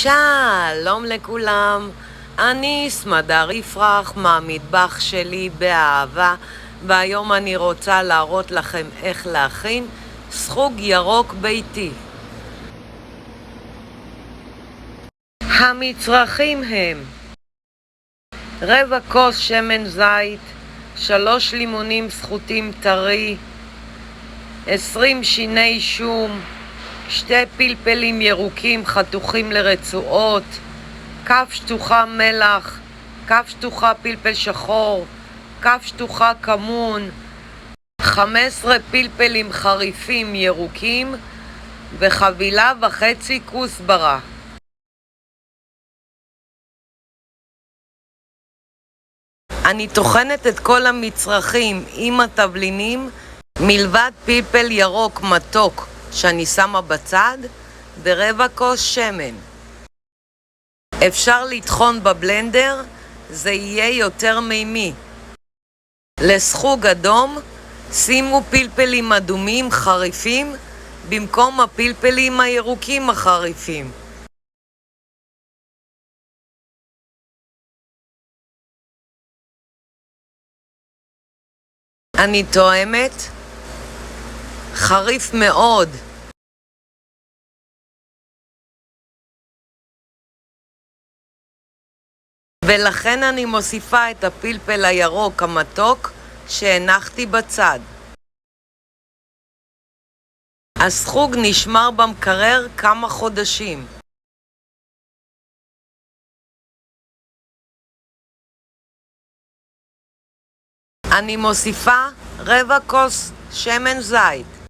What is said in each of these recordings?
שלום לכולם, אני סמדר יפרח מהמטבח שלי באהבה, והיום אני רוצה להראות לכם איך להכין סחוג ירוק ביתי. המצרכים הם רבע כוס שמן זית, 3 לימונים סחוטים טרי, 20 שיני שום, 2 פלפלים ירוקים חתוכים לרצועות, כף שטוחה מלח, כף שטוחה פלפל שחור, כף שטוחה כמון, 15 פלפלים חריפים ירוקים וחבילה וחצי כוסברה. אני טוחנת את כל המצרכים עם התבלינים מלבד פלפל ירוק מתוק שאני שמה בצד ורבע כוס שמן. אפשר לטחון בבלנדר, זה יהיה יותר מימי. לסחוג אדום שימו פלפלים אדומים חריפים במקום הפלפלים הירוקים החריפים. אני טועמת חריף מאוד. ולכן אני מוסיפה את הפלפל הירוק המתוק שהנחתי בצד. הסחוג נשמר במקרר כמה חודשים. אני מוסיפה רבע כוס שמן זית.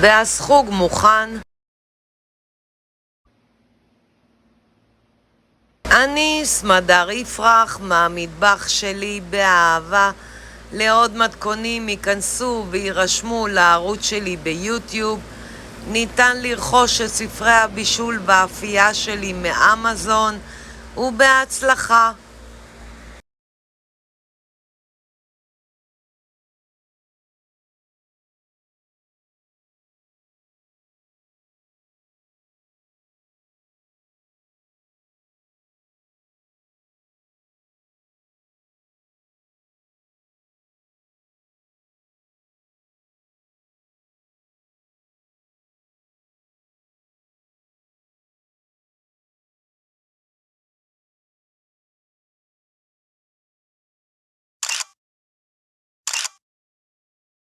והסחוג מוכן. אני סמדר יפרח מהמטבח שלי באהבה. לעוד מתכונים ייכנסו וירשמו לערוץ שלי ביוטיוב. ניתן לרכוש את ספרי הבישול והאפייה שלי מאמזון, ובהצלחה.